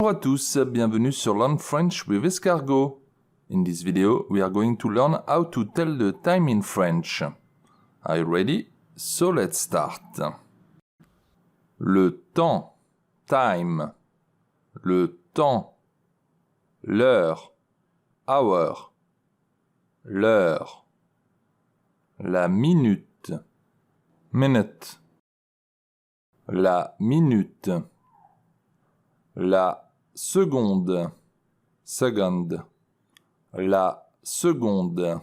Bonjour à tous, bienvenue sur Learn French with Escargot. In this video, we are going to learn how to tell the time in French. Are you ready? So let's start. Le temps, time. Le temps, l'heure, hour. L'heure. La minute, minute. La minute. La seconde, second. La seconde.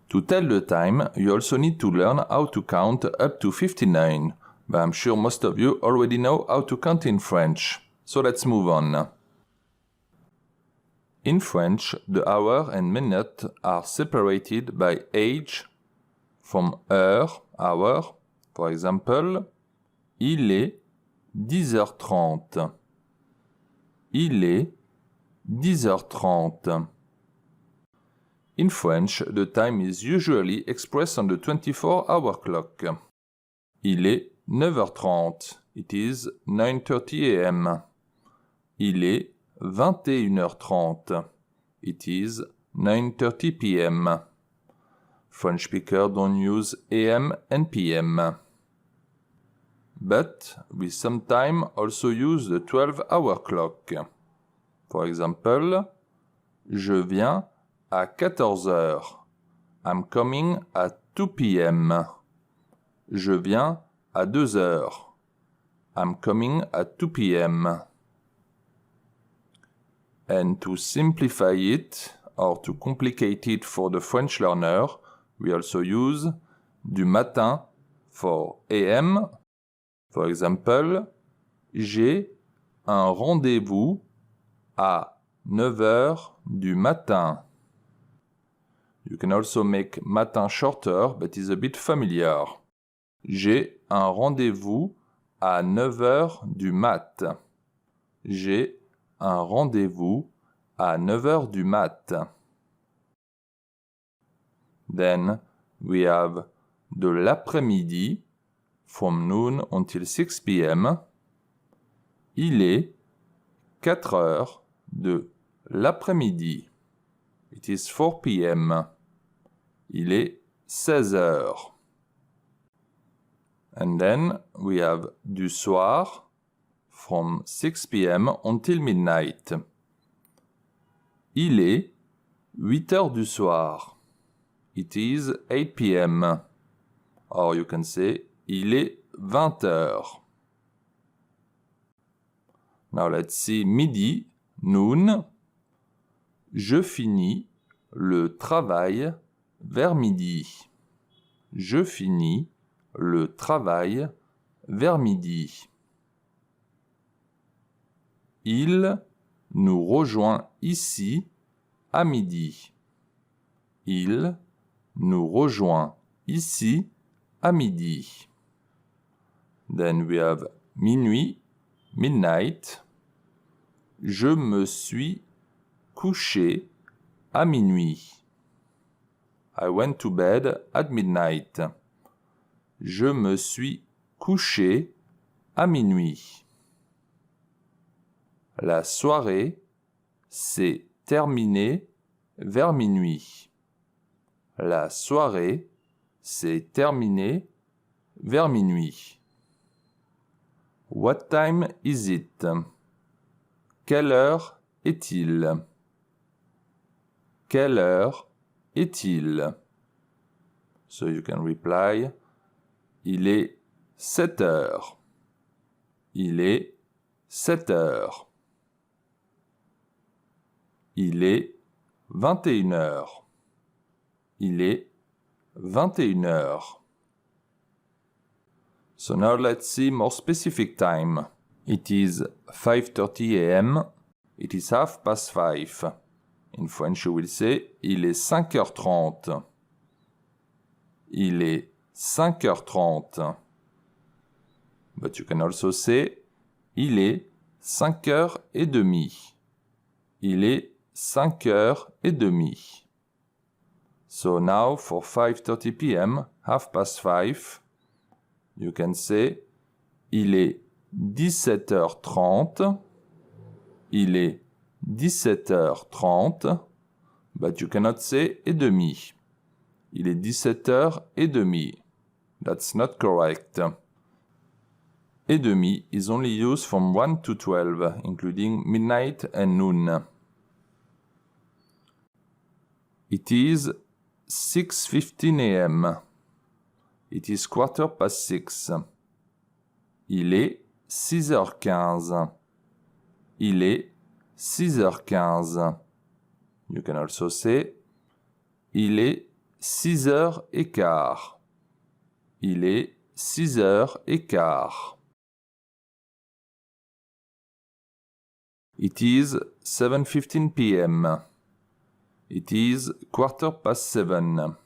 To tell the time, you also need to learn how to count up to 59. But I'm sure most of you already know how to count in French. So let's move on. In French, the hour and minute are separated by age from heure, hour. For example, il est 10h30. Il est 10h30. In French, the time is usually expressed on the 24-hour clock. Il est 9h30. It is 9:30 a.m. Il est 21h30. It is 9:30 p.m. French speakers don't use AM and PM. But we sometimes also use the 12-hour clock. For example, je viens à 14h. I'm coming at 2 p.m. Je viens à 2h. I'm coming at 2 p.m. And to simplify it, or to complicate it for the French learner, we also use du matin for AM. For example, j'ai un rendez-vous à 9h du matin. You can also make matin shorter, but it's a bit familiar. J'ai un rendez-vous à 9h du mat. J'ai un rendez-vous à 9h du mat. Then we have de l'après-midi, from noon until 6 p.m. Il est 4 heures de l'après-midi. It is 4 p.m. Il est 16 heures. And then we have du soir, from 6 p.m. until midnight. Il est 8 heures du soir. It is 8 p.m. Or you can say, il est 20 heures. Now let's see midi, noon. Je finis le travail vers midi. Je finis le travail vers midi. Il nous rejoint ici à midi. Il nous rejoint ici à midi. Then we have minuit, midnight. Je me suis couché à minuit. I went to bed at midnight. Je me suis couché à minuit. La soirée s'est terminée vers minuit. La soirée s'est terminée vers minuit. What time is it? Quelle heure est-il? Quelle heure est-il? So you can reply, il est 7 heures. Il est 7 heures. Il est 21 heures. Il est 21 heures. So now let's see more specific time. It is 5:30 a.m. It is 5:30. In French you will say, il est 5h30. Il est 5h30. But you can also say, il est 5h30. Il est 5h30. So now for 5:30 p.m., 5:30, you can say, il est 17h30. Il est 17h30. But you cannot say et demi. Il est 17h30. That's not correct. Et demi is only used from 1 to 12, including midnight and noon. It is 6:15 a.m. It is 6:15. Il est 6h15. Il est 6h15. You can also say il est 6h15. Il est 6h15. It is 7:15 p.m. It is 7:15.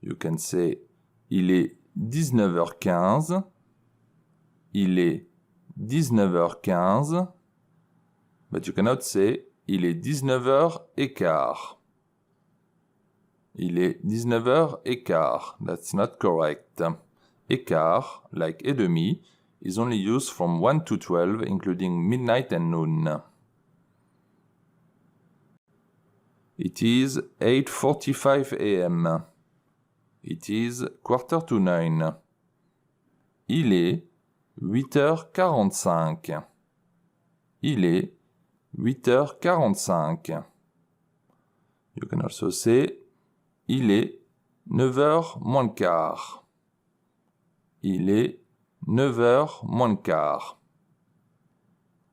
You can say il est 19h15. Il est 19h15. But you cannot say il est 19h15. Il est 19h15. That's not correct. Écart, like et demi, is only used from 1 to 12, including midnight and noon. It is 8:45 a.m. It is 8:45. Il est 8h45. Il est 8h45. You can also say il est 9h moins le quart. Il est 9h moins le quart.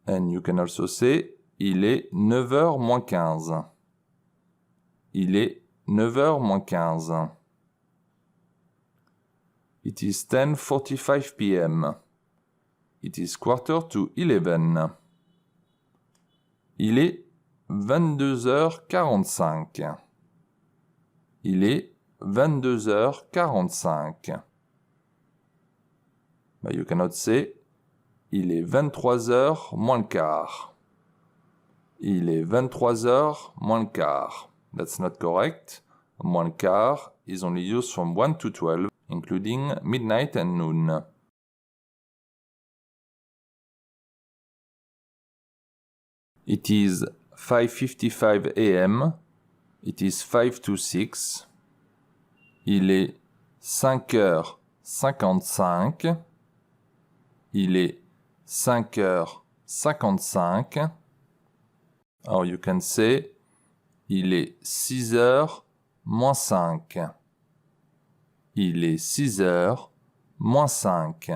And you can also say il est 9h moins 15. Il est 9h moins 15. It is 10:45 p.m. It is 11:45. Il est 22h45. Il est 22h45. But you cannot say il est 23h moins le quart. Il est 23h moins le quart. That's not correct. Moins le quart is only used from 1 to 12, including midnight and noon. It is 5:55 a.m. It is 5 to 6. Il est 5h55. Il est 5h55. Or you can say il est 6h moins 5. Il est 6h moins 5.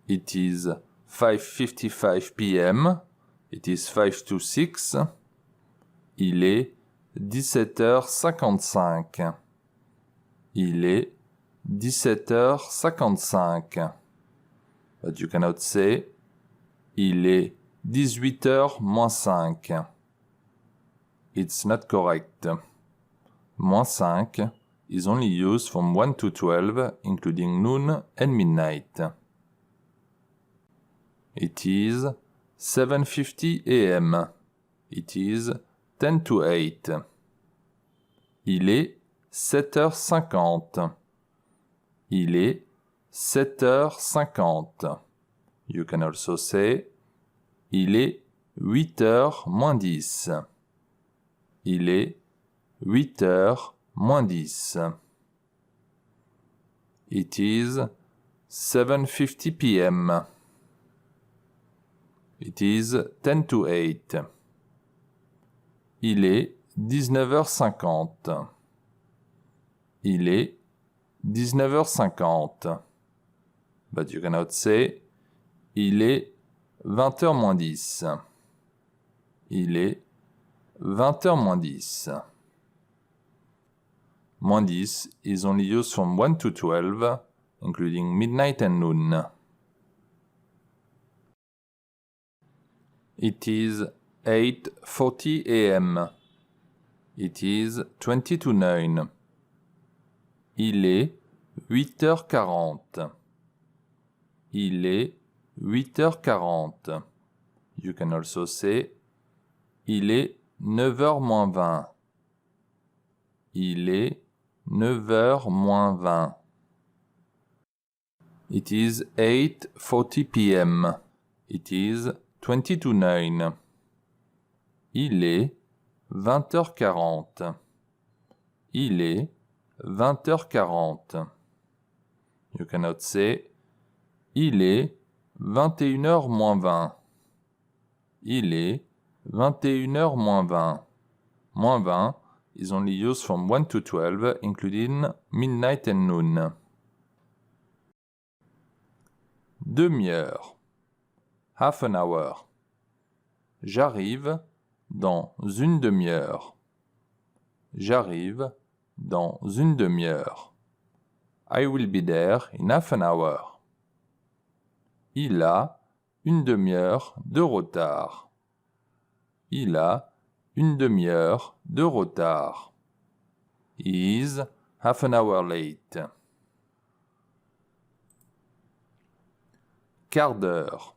It is 5:55 p.m. It is 5 to 6. Il est 17h55. Il est 17h55. But you cannot say il est 18h moins 5. It's not correct. Moins 5 is only used from 1 to 12, including noon and midnight. It is 7:50 a.m. It is 10 to 8. Il est 7h50. Il est 7h50. You can also say il est 8h moins 10. Il est 8h moins 10. It is 7:50 p.m. It is 10 to 8. Il est 19h50. Il est 19h50. But you cannot say il est 20h moins 10. Il est 20h moins 10. Moins 10 is only used from 1 to 12, including midnight and noon. It is 8:40 a.m. It is 20 to 9. Il est 8h40. Il est 8h40. You can also say il est 9h moins 20. Il est 9h moins 20. It is 8:40 p.m. It is 20 to 9. Il est 20h40. Il est 20h40. You cannot say il est 21h moins 20. Il est 21h moins 20. Moins 20 is only used from 1 to 12, including midnight and noon. Demi-heure. Half an hour. J'arrive dans une demi-heure. J'arrive dans une demi-heure. I will be there in half an hour. Il a une demi-heure de retard. Il a une demi-heure de retard. He is half an hour late. Quart d'heure.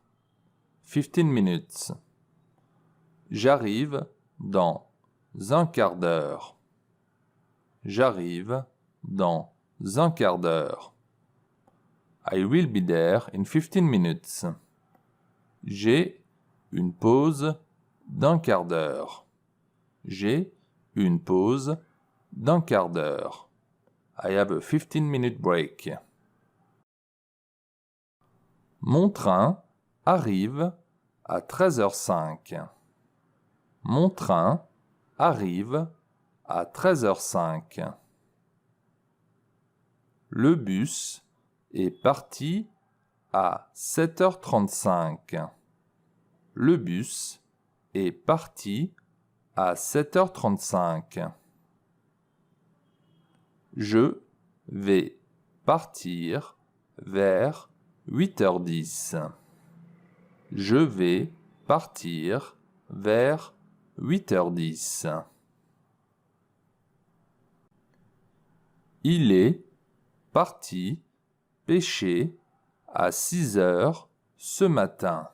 15 minutes. J'arrive dans un quart d'heure. J'arrive dans un quart d'heure. I will be there in 15 minutes. J'ai une pause d'un quart d'heure. J'ai une pause d'un quart d'heure. I have a 15-minute break. Mon train arrive à 13h05. Mon train arrive à 13h05. Le bus est parti à 7h35. Le bus est parti à 7h35. Je vais partir vers 8h10. Je vais partir vers 8h10. Il est parti pêcher à 6h ce matin.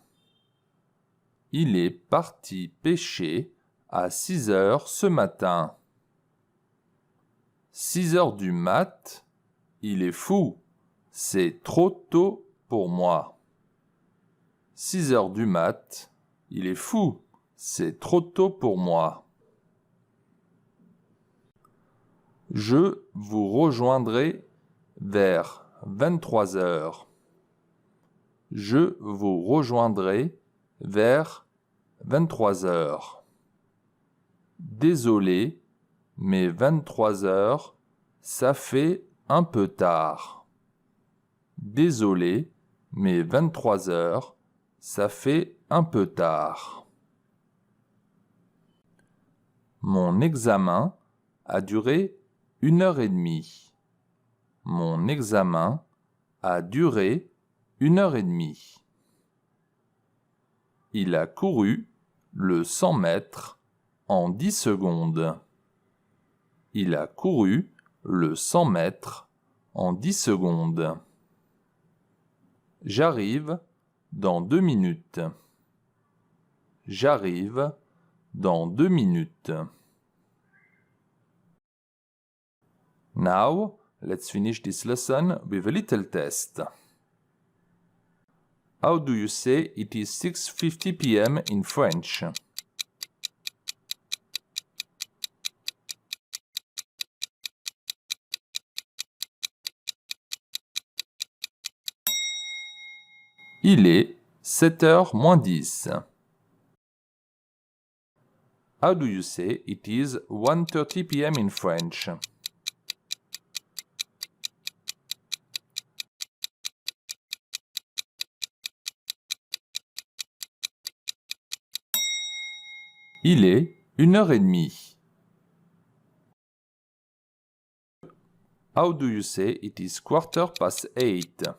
Il est parti pêcher à 6h ce matin. 6h du mat, il est fou. C'est trop tôt pour moi. 6h du mat, il est fou. C'est trop tôt pour moi. Je vous rejoindrai vers 23h. Je vous rejoindrai vers 23h. Désolé, mais 23h, ça fait un peu tard. Désolé, mais 23h, ça fait un peu tard. Mon examen a duré 1h30. Mon examen a duré 1h30. Il a couru le 100 mètres en 10 secondes. Il a couru le 100 mètres en 10 secondes. J'arrive dans 2 minutes. J'arrive dans 2 minutes. Now, let's finish this lesson with a little test. How do you say it is 6:50 p.m. in French? Il est 7h moins 10. How do you say it is 1:30 p.m. in French? Il est 1h30. How do you say it is 8:15?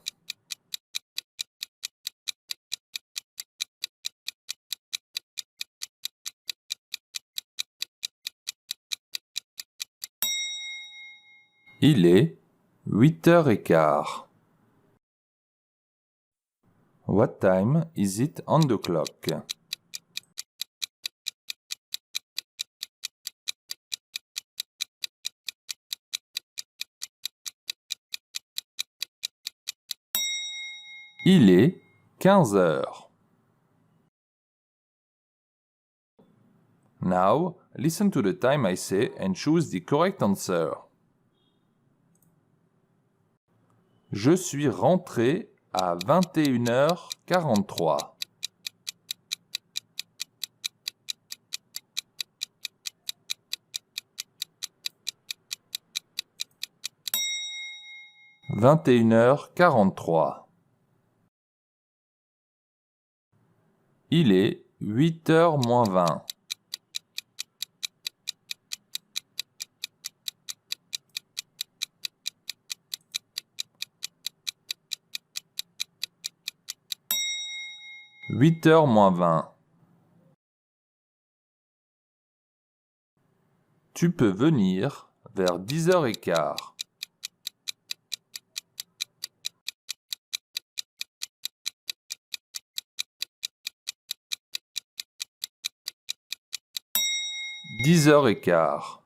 Il est 8h15. What time is it on the clock? Il est 15 heures. Now, listen to the time I say and choose the correct answer. Je suis rentré à 21h43. « 21h43. Il est 8h moins 20. « 8h moins 20. Tu peux venir vers 10h15. « 10h15.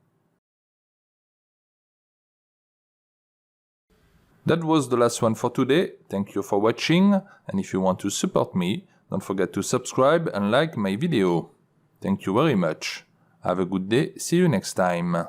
That was the last one for today. Thank you for watching, and if you want to support me, don't forget to subscribe and like my video. Thank you very much. Have a good day. See you next time.